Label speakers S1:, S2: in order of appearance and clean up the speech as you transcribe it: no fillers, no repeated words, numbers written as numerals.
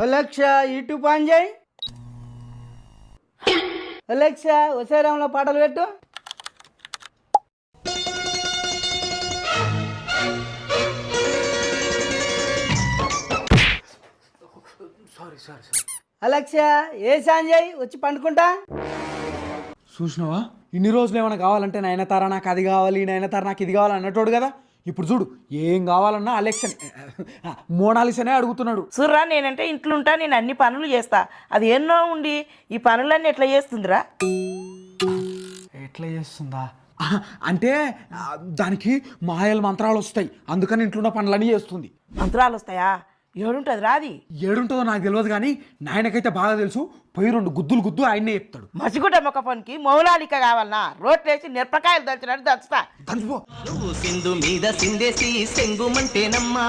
S1: Alexa YouTube on చేయి. Alexa వసేరాంలో పాటలు పెట్టు. అలెక్సా ఏ సాంగ్ చేయి వచ్చి పండుకుంటా.
S2: చూసినావా ఇన్ని రోజులు ఏమైనా కావాలంటే నయనతార నాకు అది కావాలి, నయనతార నాకు ఇది కావాలి అన్నట్టు కదా. ఇప్పుడు చూడు ఏం కావాలన్నా అలెక్సన్ మోనాలిసనే అడుగుతున్నాడు.
S3: సుర్రా నేనంటే ఇంట్లో ఉంటా, నేను అన్ని పనులు చేస్తా. అది ఎన్నో ఉండి ఈ పనులన్నీ ఎట్లా చేస్తుందిరా?
S2: ఎట్లా చేస్తుందా అంటే దానికి మాయల మంత్రాలు వస్తాయి, అందుకని ఇంట్లో ఉన్న పనులన్నీ చేస్తుంది.
S3: మంత్రాలు వస్తాయా? ఏడుంటుంది రాది?
S2: ఏడుంటుందో నాకు తెలియదు కానీ నాయనకైతే బాగా తెలుసు. పోయి 2 గుద్దులు ఆయన్నే చెప్తాడు.
S3: మసిగుడ్డ మొక్క పనికి మౌలాలిక కావాలన్నా రోట్లేసి మిరపకాయలు దంచినట్టు దంచుతా.
S2: దంచిపో.
S4: సింధు మీద సిందేసి సెంగుమంటేనమ్మా